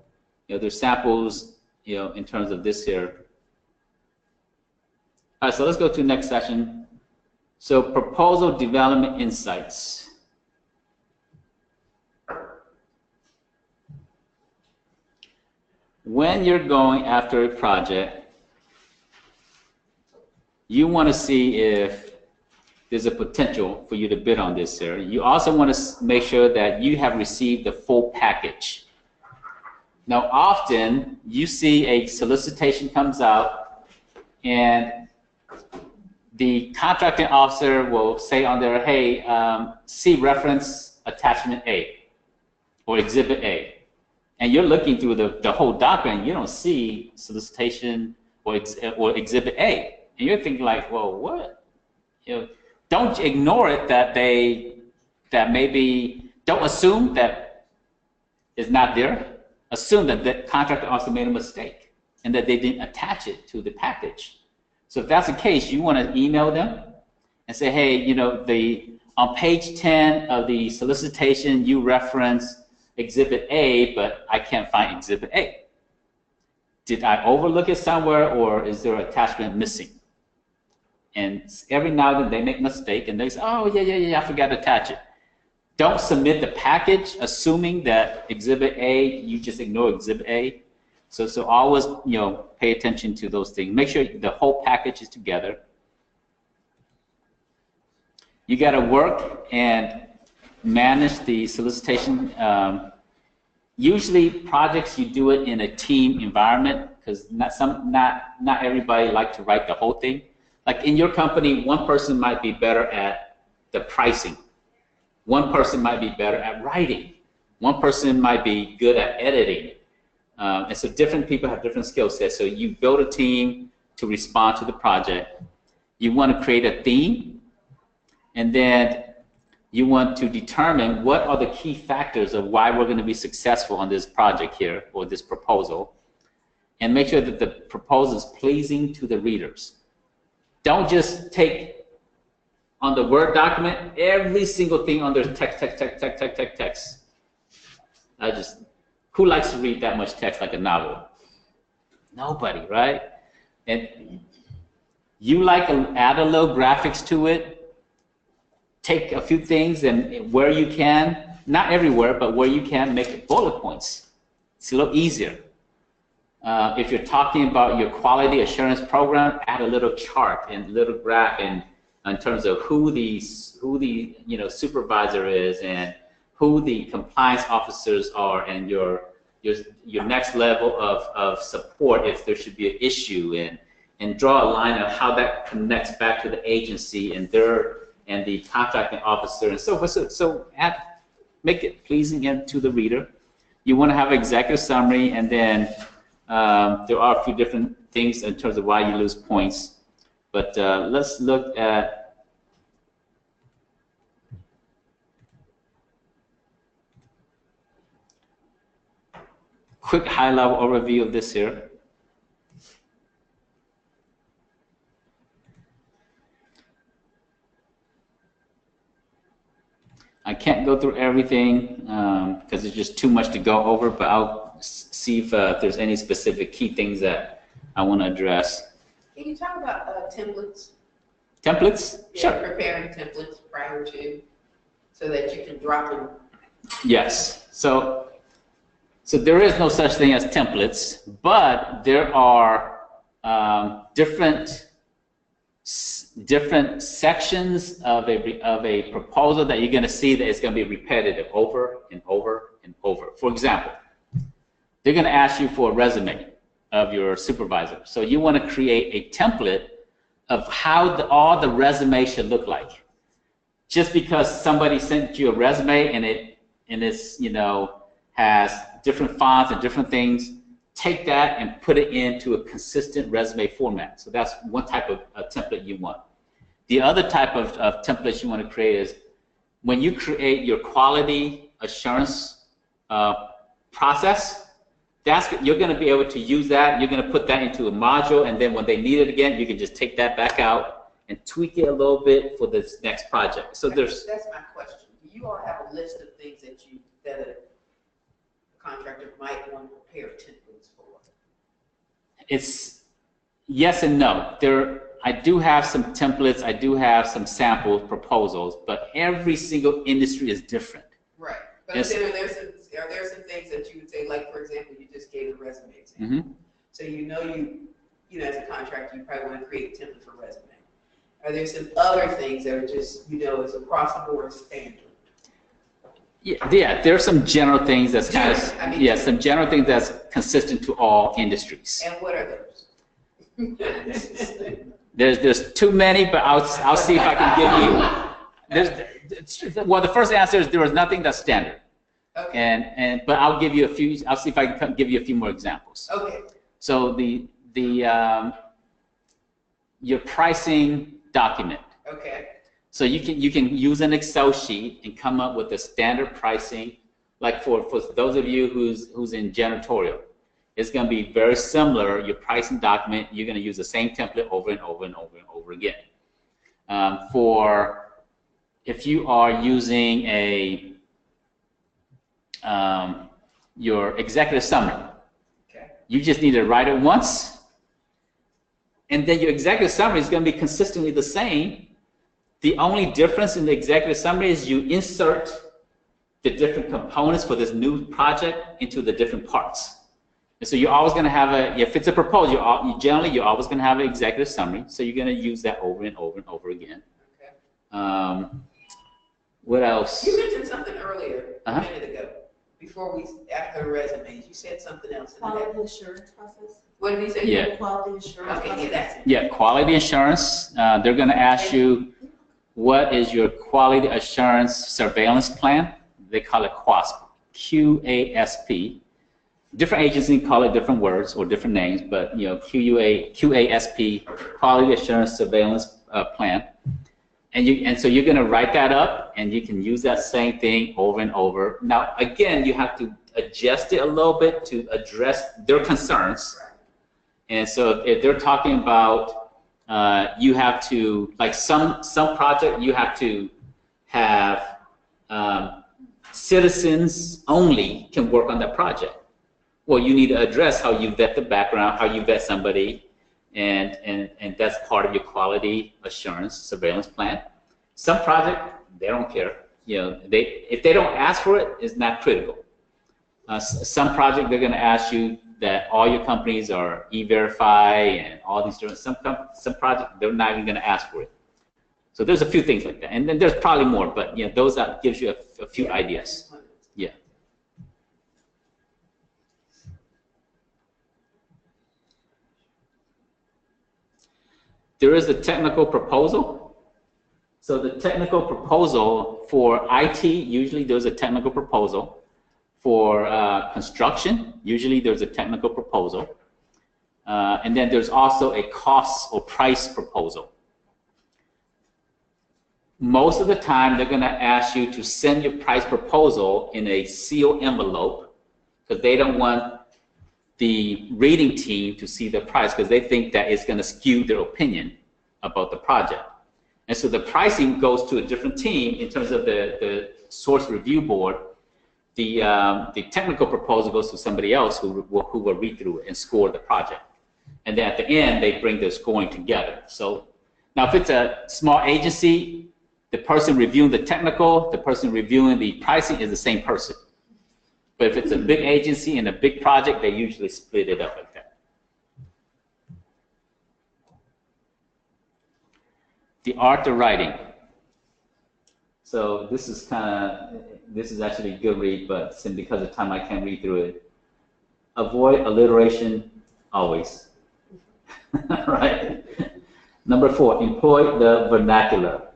there's samples in terms of this here. All right, so let's go to the next session. So proposal development insights. When you're going after a project, you want to see if there's a potential for you to bid on this here. You also want to make sure that you have received the full package. Now, often you see a solicitation comes out, and the contracting officer will say on there, hey, see reference attachment A or exhibit A. And you're looking through the whole document, you don't see solicitation or exhibit A. And you're thinking like, well, what? Don't ignore it that maybe, don't assume that it's not there. Assume that the contractor also made a mistake and that they didn't attach it to the package. So if that's the case, you want to email them and say, hey, on page 10 of the solicitation, you reference exhibit A, but I can't find exhibit A. Did I overlook it somewhere, or is there an attachment missing? And every now and then they make a mistake and they say, oh, yeah, I forgot to attach it. Don't submit the package assuming that exhibit A, you just ignore exhibit A. So always, pay attention to those things. Make sure the whole package is together. You got to work and manage the solicitation. Usually projects, you do it in a team environment, because not everybody like to write the whole thing. Like in your company, one person might be better at the pricing. One person might be better at writing. One person might be good at editing. And so different people have different skill sets. So you build a team to respond to the project. You want to create a theme. and then you want to determine what are the key factors of why we're going to be successful on this project here or this proposal, and make sure that the proposal is pleasing to the readers. Don't just take on the Word document every single thing under text. Who likes to read that much text like a novel? Nobody, right? And you like to add a little graphics to it. Take a few things and where you can, not everywhere, but where you can, make it bullet points. It's a little easier. If you're talking about your quality assurance program, add a little chart and little graph in terms of who the supervisor is and who the compliance officers are, and your next level of support if there should be an issue, and draw a line of how that connects back to the agency and the contracting officer and so forth. So make it pleasing to the reader. You want to have an executive summary, and then there are a few different things in terms of why you lose points. But let's look at quick high-level overview of this here. I can't go through everything because it's just too much to go over, but I'll see if there's any specific key things that I want to address. Can you talk about templates? Templates? Yeah, Sure. preparing templates prior to, so that you can drop them. Yes. So there is no such thing as templates, but there are different sections of a proposal that you're going to see that is going to be repetitive over and over and over. For example, they're going to ask you for a resume of your supervisor. So you want to create a template of how all the resume should look like. Just because somebody sent you a resume and it's has different fonts and different things, take that and put it into a consistent resume format. So that's one type of template you want. The other type of templates you want to create is when you create your quality assurance process, you're going to be able to use that. You're going to put that into a module, and then when they need it again, you can just take that back out and tweak it a little bit for this next project. So that's my question. Do you all have a list of things that a contractor might want to prepare templates for? It's yes and no. I do have some templates. I do have some sample proposals, but every single industry is different. Right. But are there some things that you would say, like for example, you just gave a resume example. Mm-hmm. So you as a contractor, you probably want to create a template for resume. Are there some other things that are just is across the board standard? Yeah, there are some general things that's some general things that's consistent to all industries. And what are those? There's too many, but I'll see if I can give you. Well, the first answer is there is nothing that's standard. Okay. But I'll give you a few. I'll see if I can give you a few more examples. Okay. So your pricing document. Okay. So you can use an Excel sheet and come up with a standard pricing. Like for those of you who's in janitorial, it's going to be very similar. Your pricing document, you're going to use the same template over and over and over and over again. If you are using your executive summary, okay, you just need to write it once, and then your executive summary is going to be consistently the same. The only difference in the executive summary is you insert the different components for this new project into the different parts. And so you're always going to have if it's a proposal, you're always going to have an executive summary. So you're going to use that over and over and over again. Okay. What else? You mentioned something earlier, a minute ago, after the resumes. You said something else. Quality assurance process. What did he say? Yeah. Quality assurance Okay, process. yeah, that's it. Yeah, quality assurance. They're going to ask you, what is your quality assurance surveillance plan? They call it QASP, QASP. Different agencies call it different words or different names, but QASP, quality assurance surveillance plan. And so you're going to write that up, and you can use that same thing over and over. Now, again, you have to adjust it a little bit to address their concerns. And so if they're talking about, you have to, like some project, you have to have citizens only can work on that project. Well, you need to address how you vet the background, how you vet somebody, and that's part of your quality assurance surveillance plan. Some project, they don't care. You know, if they don't ask for it, it's not critical. Some project, they're going to ask you that all your companies are E-Verify and all these different. Some project, they're not even going to ask for it. So there's a few things like that, and then there's probably more, but you know, those gives you a few ideas. Yeah. There is a technical proposal. So the technical proposal for IT, usually there's a technical proposal. For construction, usually there's a technical proposal. And then there's also a cost or price proposal. Most of the time, they're going to ask you to send your price proposal in a sealed envelope because they don't want the rating team to see the price because they think that it's going to skew their opinion about the project. And so the pricing goes to a different team in terms of the source review board. The technical proposal goes to somebody else who will read through it and score the project. And then at the end, they bring their scoring together. So now if it's a small agency, the person reviewing the technical, the person reviewing the pricing is the same person. But if it's a big agency and a big project, they usually split it up like that. The art of writing. So this is actually a good read, but because of time I can't read through it. Avoid alliteration always. Right? Number 4, employ the vernacular.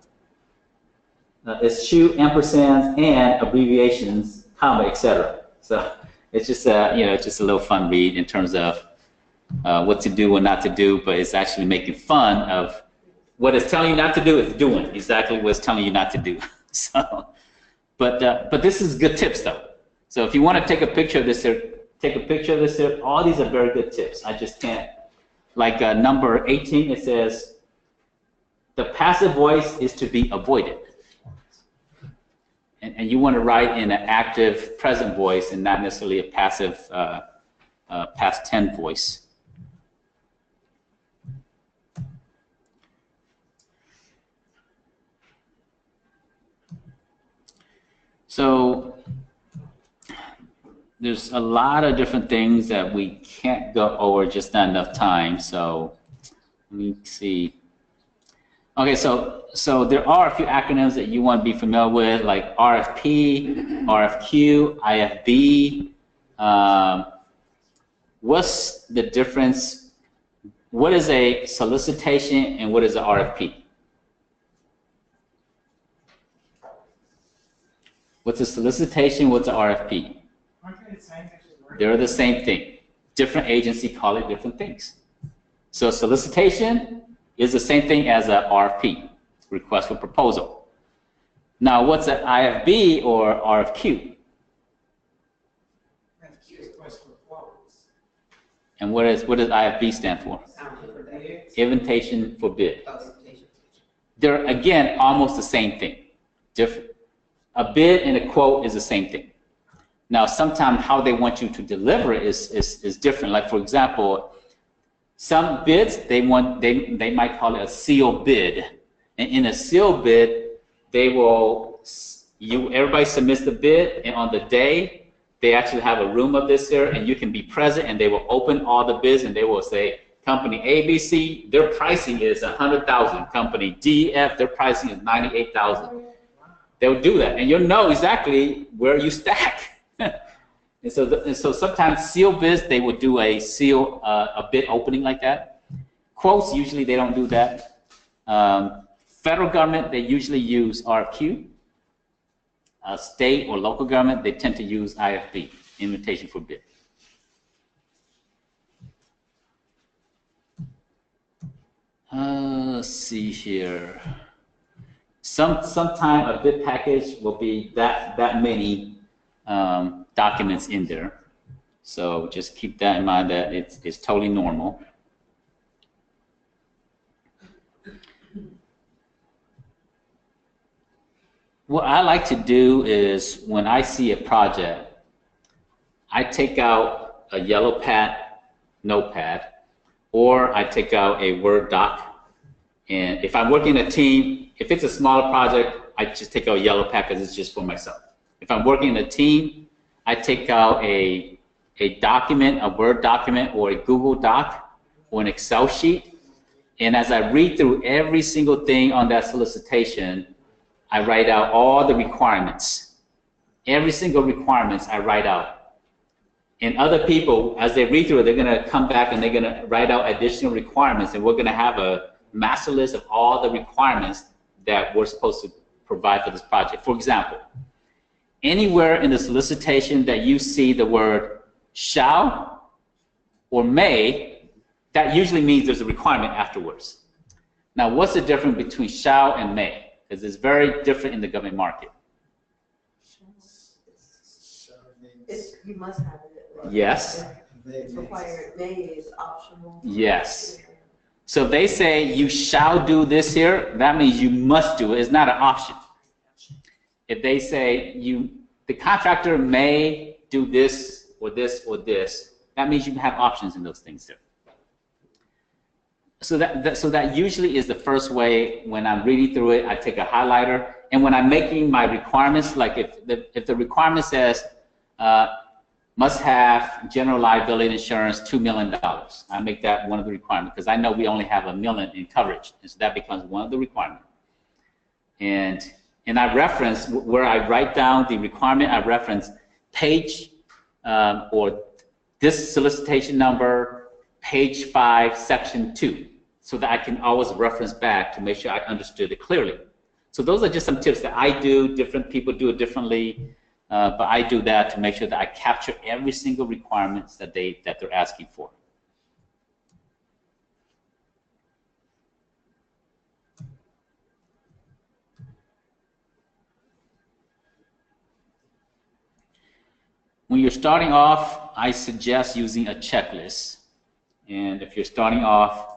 Eschew ampersands and abbreviations, comma, etc. So it's just it's just a little fun read in terms of what to do and not to do, but it's actually making fun of what it's telling you not to do. It's doing exactly what it's telling you not to do. So, but this is good tips though. So if you want to take a picture of this here, take a picture of this here. All these are very good tips. I just can't. Like number 18, it says, the passive voice is to be avoided. And you want to write in an active present voice and not necessarily a passive past tense voice. So there's a lot of different things that we can't go over, just not enough time. So let me see. Okay, so there are a few acronyms that you want to be familiar with, like RFP, RFQ, IFB. What's the difference? What is a solicitation and what is an RFP? What's a solicitation? What's an RFP? They're the same thing. Different agency call it different things. So solicitation is the same thing as an RFP, request for proposal. Now, what's an IFB or RFQ? And what does IFB stand for? Invitation for bid. They're, again, almost the same thing. A bid and a quote is the same thing. Now, sometimes how they want you to deliver it is different. Like, for example, some bids, they might call it a sealed bid. And in a sealed bid, everybody submits the bid, and on the day, they actually have a room of this here, and you can be present, and they will open all the bids, and they will say, company ABC, their pricing is $100,000. Company DF, their pricing is $98,000. They'll do that, and you'll know exactly where you stack. And so sometimes sealed bids, they would do a bid opening like that. Quotes, usually they don't do that. Federal government, they usually use RFQ. State or local government, they tend to use IFB, invitation for bid. Let's see here. Sometime a bid package will be that many documents in there. So just keep that in mind that it's totally normal. What I like to do is when I see a project, I take out a yellow pad notepad, or I take out a Word doc. And if I'm working in a team, if it's a smaller project, I just take out a yellow pad because it's just for myself. If I'm working in a team, I take out a document, a Word document, or a Google Doc, or an Excel sheet. And as I read through every single thing on that solicitation, I write out all the requirements. Every single requirements I write out. And other people, as they read through it, they're going to come back and they're going to write out additional requirements, and we're going to have a master list of all the requirements that we're supposed to provide for this project. For example, anywhere in the solicitation that you see the word shall or may, that usually means there's a requirement afterwards. Now, what's the difference between shall and may? Because it's very different in the government market. You must have it. Right? Yes. It's required. May is optional. Yes. So if they say you shall do this here, that means you must do it. It's not an option. If they say the contractor may do this or this or this, that means you have options in those things there. So that usually is the first way. When I'm reading through it, I take a highlighter, and when I'm making my requirements, like if the requirement says must have general liability insurance $2 million, I make that one of the requirements because I know we only have $1 million in coverage, and so that becomes one of the requirements. And I reference where I write down the requirement. I reference page or this solicitation number, page 5, section 2. So that I can always reference back to make sure I understood it clearly. So those are just some tips that I do. Different people do it differently, but I do that to make sure that I capture every single requirements that they're asking for. When you're starting off, I suggest using a checklist. And if you're starting off,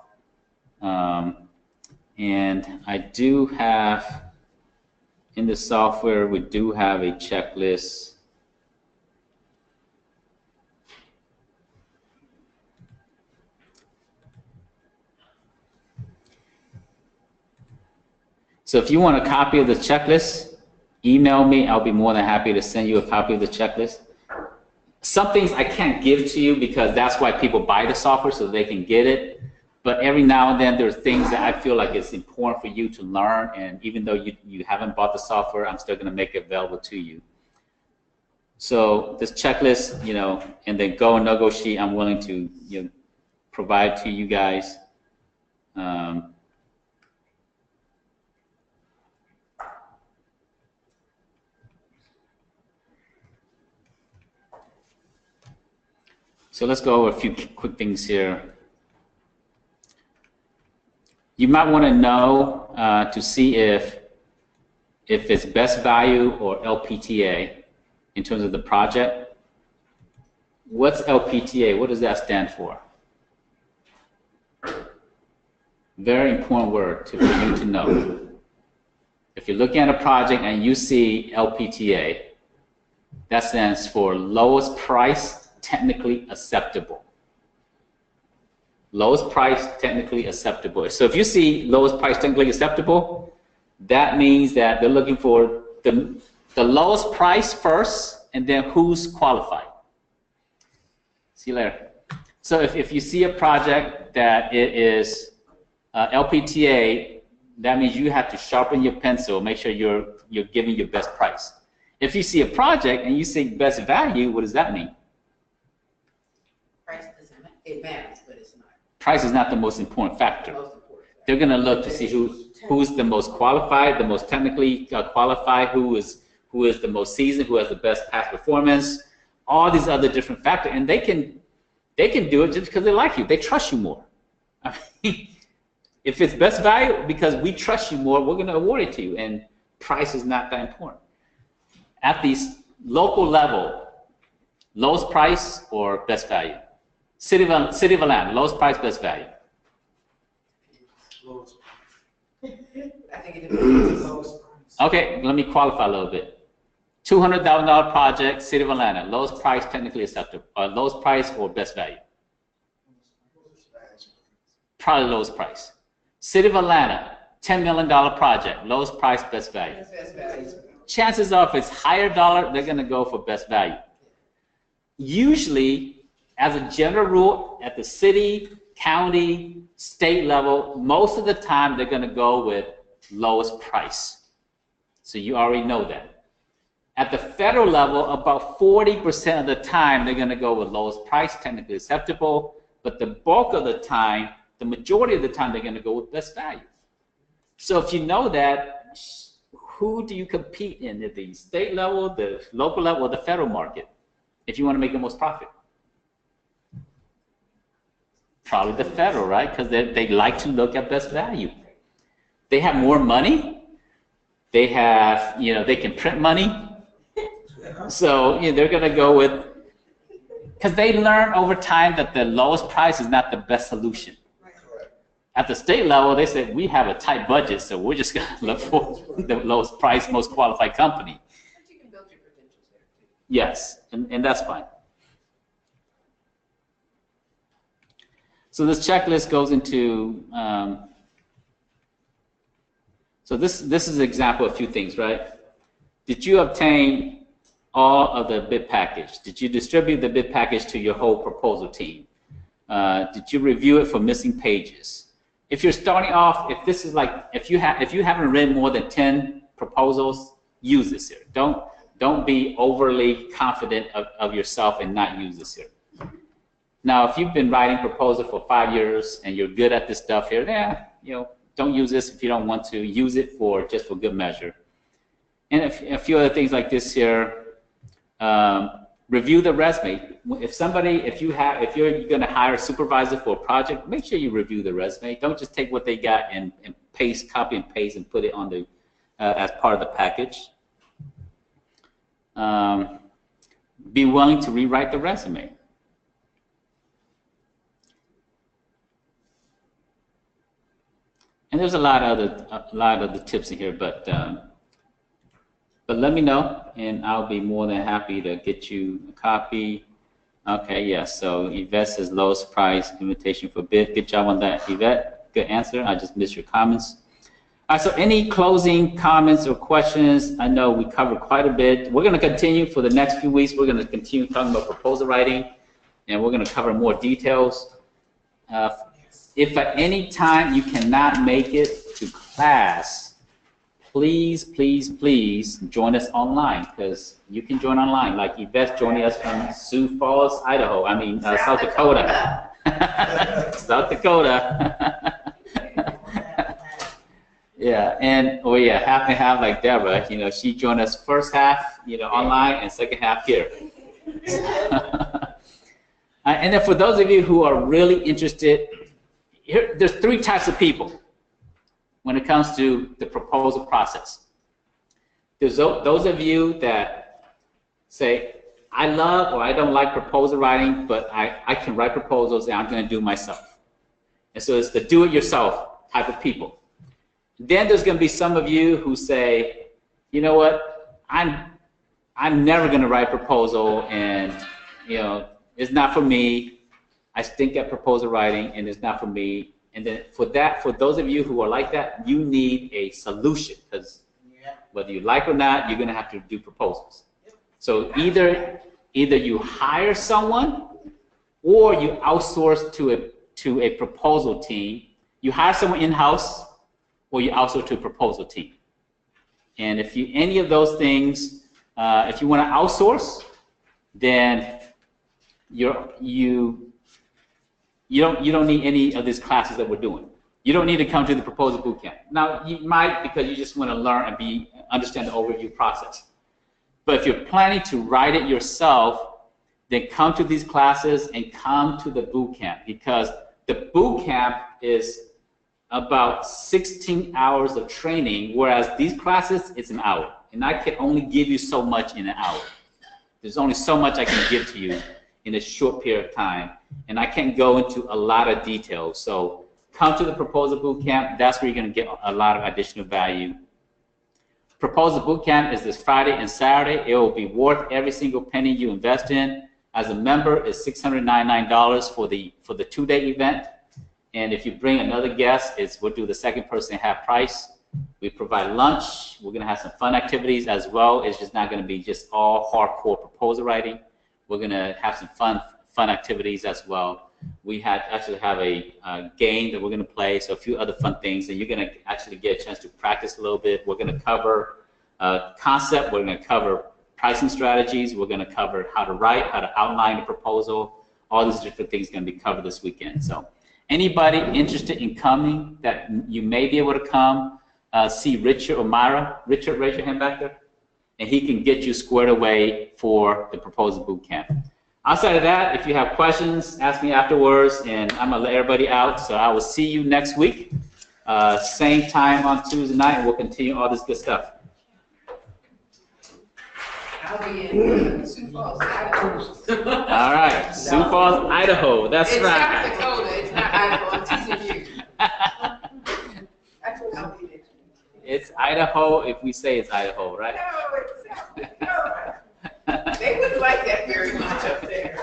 and I do have, in the software, we do have a checklist. So if you want a copy of the checklist, email me. I'll be more than happy to send you a copy of the checklist. Some things I can't give to you because that's why people buy the software, so they can get it. But every now and then there's things that I feel like it's important for you to learn, and even though you haven't bought the software, I'm still going to make it available to you. So this checklist, and then go and no-go sheet, I'm willing to provide to you guys. So let's go over a few quick things here. You might want to know to see if it's best value or LPTA in terms of the project. What's LPTA? What does that stand for? Very important word for you to know. If you're looking at a project and you see LPTA, that stands for lowest price technically acceptable. Lowest price technically acceptable. So if you see lowest price technically acceptable, that means that they're looking for the lowest price first, and then who's qualified. See you later. So if you see a project that it is LPTA, that means you have to sharpen your pencil, make sure you're giving your best price. If you see a project and you see best value, what does that mean? Price doesn't matter. It matters, but it's not. Price is not the most important factor. Most important. They're going to look to see who's the most qualified, the most technically qualified, who is the most seasoned, who has the best past performance, all these other different factors, and they can do it just because they like you. They trust you more. I mean, If it's best value, because we trust you more, we're going to award it to you, and price is not that important. At the local level, lowest price or best value? City of Atlanta, lowest price, best value. I think it depends. Okay, let me qualify a little bit. $200,000 project, City of Atlanta, lowest price technically acceptable, lowest price or best value? Probably lowest price. City of Atlanta, $10 million project, lowest price, best value. That's best value. Chances are if it's higher dollar, they're going to go for best value. Usually, as a general rule, at the city, county, state level, most of the time they're going to go with lowest price. So you already know that. At the federal level, about 40% of the time they're going to go with lowest price, technically acceptable, but the bulk of the time, the majority of the time, they're going to go with best value. So if you know that, who do you compete in at the state level, the local level, or the federal market if you want to make the most profit? Probably the federal, right? Because they like to look at best value. They have more money. They have, they can print money. So they're going to go with, because they learn over time that the lowest price is not the best solution. At the state level, they said, we have a tight budget, so we're just going to look for the lowest price, most qualified company. But you can build your credentials there too. Yes, and that's fine. So this checklist goes into, so this is an example of a few things, right? Did you obtain all of the bid package? Did you distribute the bid package to your whole proposal team? Did you review it for missing pages? If you're starting off, if this is like, if you haven't written more than 10 proposals, use this here. Don't be overly confident of yourself and not use this here. Now, if you've been writing proposal for 5 years and you're good at this stuff here, don't use this if you don't want to. Use it just for good measure. And a few other things like this here. Review the resume. If you're going to hire a supervisor for a project, make sure you review the resume. Don't just take what they got and copy and paste and put it on the as part of the package. Be willing to rewrite the resume. And there's a lot of other tips in here, but let me know, and I'll be more than happy to get you a copy. Okay, yes. So Yvette says lowest price invitation for bid. Good job on that, Yvette. Good answer. I just missed your comments. All right. So any closing comments or questions? I know we covered quite a bit. We're going to continue for the next few weeks. We're going to continue talking about proposal writing, and we're going to cover more details. If at any time you cannot make it to class, please, please, please join us online, because you can join online. Like Yvette joining us from Sioux Falls, Idaho. I mean, South Dakota. South Dakota. Yeah, and half and half like Deborah. She joined us first half, online, and second half here. And then for those of you who are really interested, there's 3 types of people when it comes to the proposal process. There's those of you that say, I love or I don't like proposal writing, but I can write proposals and I'm going to do it myself. And so it's the do-it-yourself type of people. Then there's going to be some of you who say, you know what, I'm never going to write a proposal, and it's not for me. I stink at proposal writing, and it's not for me. And then for those of you who are like that, you need a solution, because whether you like or not, you're going to have to do proposals. So either you hire someone, or you outsource to a proposal team. You hire someone in-house, or you outsource to a proposal team. And if any of those things, if you want to outsource, then you don't need any of these classes that we're doing. You don't need to come to the proposal bootcamp. Now, you might, because you just want to learn and understand the overview process. But if you're planning to write it yourself, then come to these classes and come to the bootcamp, because the bootcamp is about 16 hours of training, whereas these classes, it's an hour. And I can only give you so much in an hour. There's only so much I can give to you in a short period of time. And I can't go into a lot of details. So come to the Proposal Bootcamp. That's where you're going to get a lot of additional value. Proposal Bootcamp is this Friday and Saturday. It will be worth every single penny you invest in. As a member, it's $699 for the 2-day event. And if you bring another guest, we'll do the second person half price. We provide lunch. We're going to have some fun activities as well. It's just not going to be just all hardcore proposal writing. We're going to have some fun activities as well. We actually have a game that we're going to play, so a few other fun things, and you're going to actually get a chance to practice a little bit. We're going to cover concept. We're going to cover pricing strategies. We're going to cover how to write, how to outline a proposal. All these different things are going to be covered this weekend. So anybody interested in coming that you may be able to come, see Richard or Myra. Richard, raise your hand back there. And he can get you squared away for the Proposal Bootcamp. Outside of that, if you have questions, ask me afterwards, and I'm going to let everybody out. So I will see you next week, same time on Tuesday night, and we'll continue all this good stuff. I'll be in Sioux Falls, Idaho. All right, Sioux Falls, Idaho. That's It's right. South Dakota. It's not Idaho. I'm teasing you. That's what I'll be next week. It's Idaho if we say it's Idaho, right? No, it's South Dakota. They wouldn't like that very much up there.